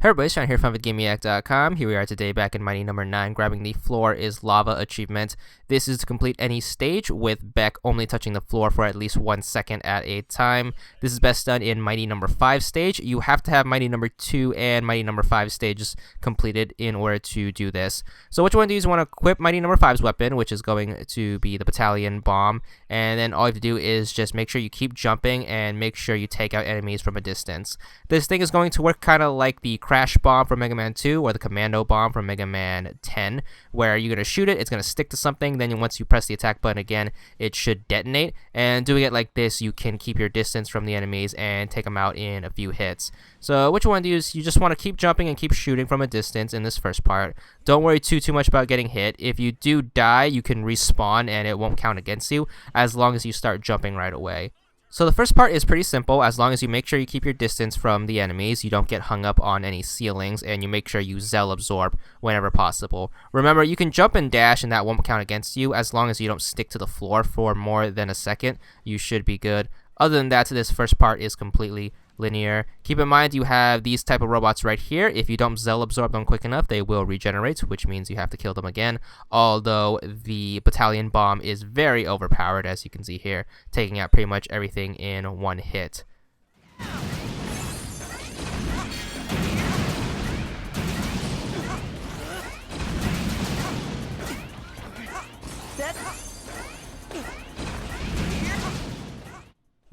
Hey everybody, Sean here from VidGamiac.com. Here we are today back in Mighty number 9, grabbing the Floor is Lava achievement. This is to complete any stage with Beck only touching the floor for at least 1 second at a time. This is best done in Mighty number 5 stage. You have to have Mighty number 2 and Mighty number 5 stages completed in order to do this. So what you want to do is you want to equip Mighty number 5's weapon, which is going to be the Battalion Bomb. And then all you have to do is just make sure you keep jumping and make sure you take out enemies from a distance. This thing is going to work kind of like the Crash Bomb from Mega Man 2 or the Commando Bomb from Mega Man 10, where you're going to shoot it, it's going to stick to something, then once you press the attack button again, it should detonate. And doing it like this, you can keep your distance from the enemies and take them out in a few hits. So what you want to do is you just want to keep jumping and keep shooting from a distance in this first part. Don't worry too much about getting hit. If you do die, you can respawn and it won't count against you as long as you start jumping right away. So the first part is pretty simple. As long as you make sure you keep your distance from the enemies, you don't get hung up on any ceilings, and you make sure you Zell absorb whenever possible. Remember, you can jump and dash and that won't count against you. As long as you don't stick to the floor for more than a second, you should be good. Other than that, this first part is completely linear. Keep in mind you have these type of robots right here. If you don't Zell absorb them quick enough, they will regenerate, which means you have to kill them again. Although the Battalion Bomb is very overpowered, as you can see here, taking out pretty much everything in one hit.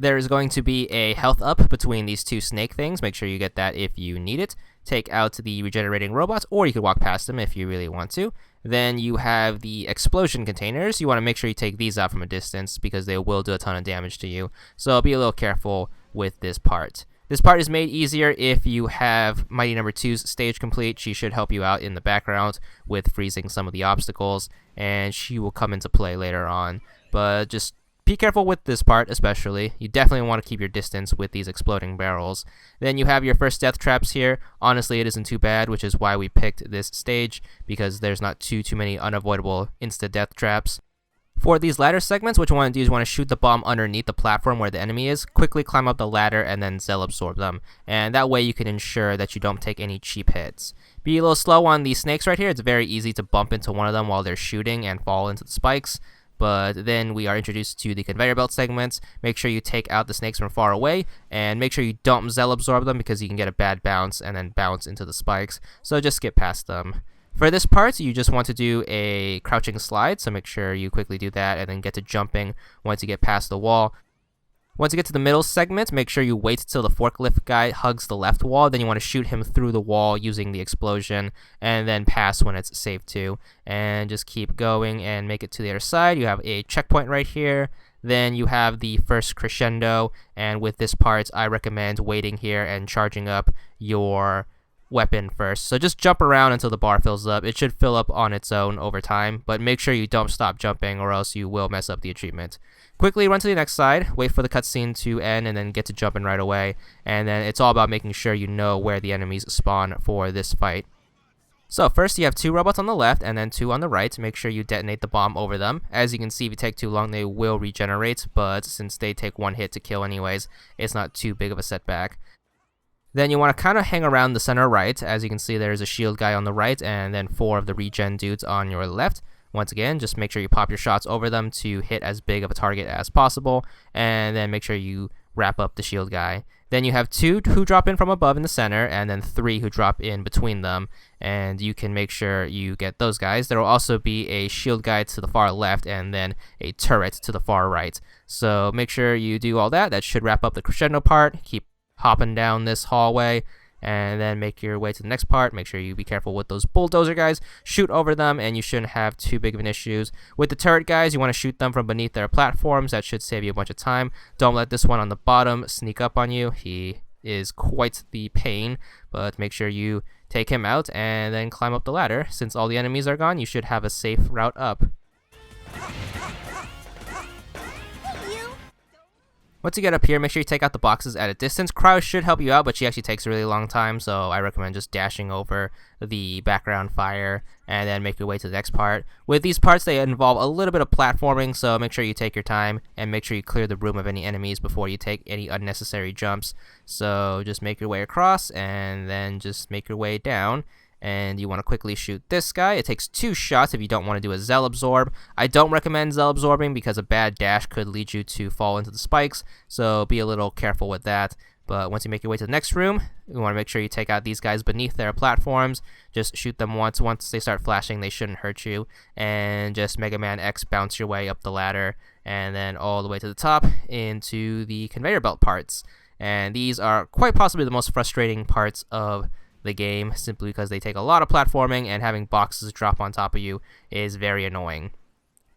There is going to be a health up between these two snake things. Make sure you get that if you need it. Take out the regenerating robots, or you could walk past them if you really want to. Then you have the explosion containers. You want to make sure you take these out from a distance because they will do a ton of damage to you. So be a little careful with this part. This part is made easier if you have Mighty number 2's stage complete. She should help you out in the background with freezing some of the obstacles, and she will come into play later on. But just be careful with this part, especially. You definitely want to keep your distance with these exploding barrels. Then you have your first death traps here. Honestly, it isn't too bad, which is why we picked this stage, because there's not too many unavoidable insta-death traps. For these ladder segments, what you want to do is you want to shoot the bomb underneath the platform where the enemy is, quickly climb up the ladder, and then Zell absorb them. And that way you can ensure that you don't take any cheap hits. Be a little slow on these snakes right here. It's very easy to bump into one of them while they're shooting and fall into the spikes. But then we are introduced to the conveyor belt segments. Make sure you take out the snakes from far away, and make sure you don't Zell absorb them because you can get a bad bounce and then bounce into the spikes. So just skip past them. For this part, you just want to do a crouching slide, so make sure you quickly do that and then get to jumping once you get past the wall. Once you get to the middle segment, make sure you wait till the forklift guy hugs the left wall. Then you want to shoot him through the wall using the explosion, and then pass when it's safe to. And just keep going and make it to the other side. You have a checkpoint right here. Then you have the first crescendo, and with this part, I recommend waiting here and charging up your weapon first. So just jump around until the bar fills up. It should fill up on its own over time, but make sure you don't stop jumping or else you will mess up the achievement. Quickly run to the next side, wait for the cutscene to end, and then get to jumping right away. And then it's all about making sure you know where the enemies spawn for this fight. So first you have 2 robots on the left and then 2 on the right. Make sure you detonate the bomb over them. As you can see, if you take too long, they will regenerate, but since they take 1 hit to kill anyways, it's not too big of a setback. Then you want to kind of hang around the center right. As you can see, there's a shield guy on the right and then 4 of the regen dudes on your left. Once again, just make sure you pop your shots over them to hit as big of a target as possible, and then make sure you wrap up the shield guy. Then you have 2 who drop in from above in the center, and then 3 who drop in between them, and you can make sure you get those guys. There will also be a shield guy to the far left, and then a turret to the far right. So make sure you do all that. That should wrap up the crescendo part. Keep hopping down this hallway, and then make your way to the next part. Make sure you be careful with those bulldozer guys. Shoot over them, and you shouldn't have too big of an issues. With the turret guys, you want to shoot them from beneath their platforms. That should save you a bunch of time. Don't let this one on the bottom sneak up on you. He is quite the pain, but make sure you take him out and then climb up the ladder. Since all the enemies are gone, you should have a safe route up. Once you get up here, make sure you take out the boxes at a distance. Cryo should help you out, but she actually takes a really long time, so I recommend just dashing over the background fire and then make your way to the next part. With these parts, they involve a little bit of platforming, so make sure you take your time and make sure you clear the room of any enemies before you take any unnecessary jumps. So just make your way across and then just make your way down. And you want to quickly shoot this guy. It takes 2 shots if you don't want to do a Zell Absorb. I don't recommend Zell Absorbing because a bad dash could lead you to fall into the spikes, so be a little careful with that. But once you make your way to the next room, you want to make sure you take out these guys beneath their platforms. Just shoot them once. Once they start flashing, they shouldn't hurt you. And just Mega Man X bounce your way up the ladder and then all the way to the top into the conveyor belt parts. And these are quite possibly the most frustrating parts of the game, simply because they take a lot of platforming and having boxes drop on top of you is very annoying.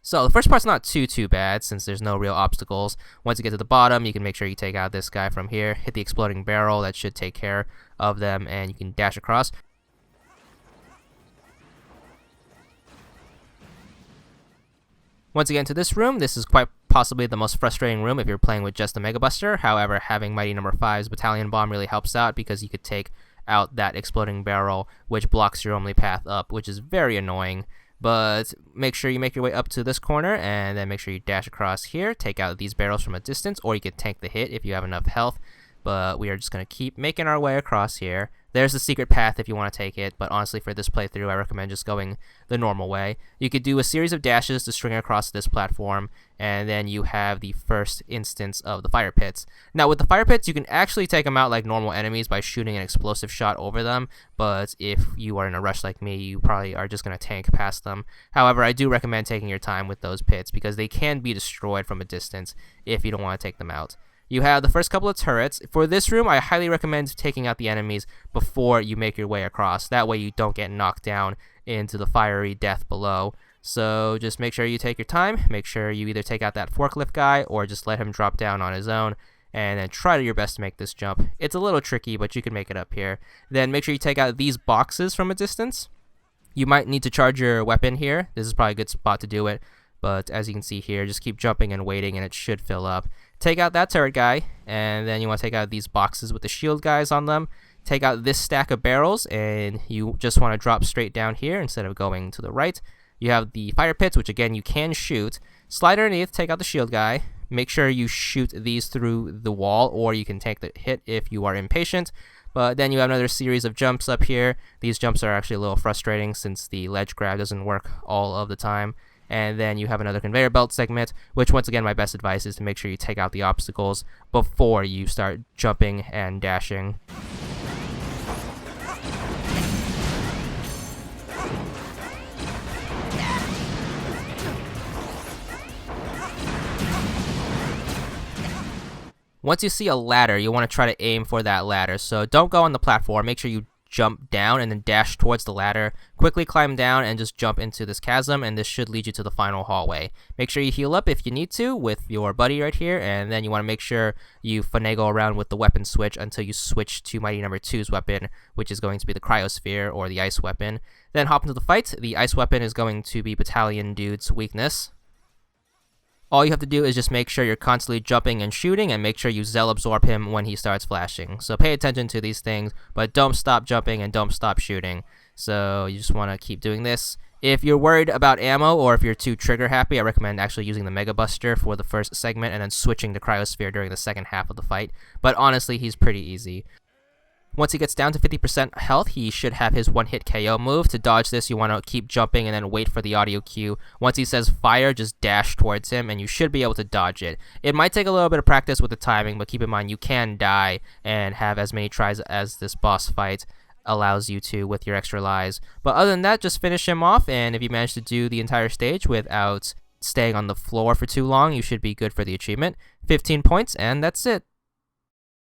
So the first part's not too bad since there's no real obstacles. Once you get to the bottom, you can make sure you take out this guy from here, hit the exploding barrel. That should take care of them, and you can dash across. Once you get into this room, this is quite possibly the most frustrating room if you're playing with just the Mega Buster. However, having Mighty No. 5's Battalion Bomb really helps out because you could take out that exploding barrel, which blocks your only path up, which is very annoying. But make sure you make your way up to this corner and then make sure you dash across here, take out these barrels from a distance, or you can tank the hit if you have enough health. But we are just going to keep making our way across here. There's the secret path if you want to take it, but honestly for this playthrough I recommend just going the normal way. You could do a series of dashes to string across this platform, and then you have the first instance of the fire pits. Now with the fire pits you can actually take them out like normal enemies by shooting an explosive shot over them, but if you are in a rush like me, you probably are just going to tank past them. However, I do recommend taking your time with those pits because they can be destroyed from a distance if you don't want to take them out. You have the first couple of turrets. For this room, I highly recommend taking out the enemies before you make your way across. That way you don't get knocked down into the fiery death below. So just make sure you take your time. Make sure you either take out that forklift guy or just let him drop down on his own. And then try your best to make this jump. It's a little tricky, but you can make it up here. Then make sure you take out these boxes from a distance. You might need to charge your weapon here. This is probably a good spot to do it. But as you can see here, just keep jumping and waiting and it should fill up. Take out that turret guy, and then you want to take out these boxes with the shield guys on them. Take out this stack of barrels, and you just want to drop straight down here instead of going to the right. You have the fire pits, which again you can shoot. Slide underneath, take out the shield guy. Make sure you shoot these through the wall, or you can take the hit if you are impatient. But then you have another series of jumps up here. These jumps are actually a little frustrating since the ledge grab doesn't work all of the time. And then you have another conveyor belt segment, which once again my best advice is to make sure you take out the obstacles before you start jumping and dashing. Once you see a ladder, you want to try to aim for that ladder. So don't go on the platform. Make sure you jump down and then dash towards the ladder. Quickly climb down and just jump into this chasm, and this should lead you to the final hallway. Make sure you heal up if you need to with your buddy right here, and then you want to make sure you finagle around with the weapon switch until you switch to Mighty No. 2's weapon, which is going to be the cryosphere or the ice weapon. Then hop into the fight. The ice weapon is going to be Battalion Dude's weakness. All you have to do is just make sure you're constantly jumping and shooting, and make sure you Zell Absorb him when he starts flashing. So pay attention to these things, but don't stop jumping and don't stop shooting. So you just want to keep doing this. If you're worried about ammo, or if you're too trigger happy, I recommend actually using the Mega Buster for the first segment and then switching to Cryosphere during the second half of the fight. But honestly, he's pretty easy. Once he gets down to 50% health, he should have his one-hit KO move. To dodge this, you want to keep jumping and then wait for the audio cue. Once he says fire, just dash towards him, and you should be able to dodge it. It might take a little bit of practice with the timing, but keep in mind you can die and have as many tries as this boss fight allows you to with your extra lives. But other than that, just finish him off, and if you manage to do the entire stage without staying on the floor for too long, you should be good for the achievement. 15 points, and that's it.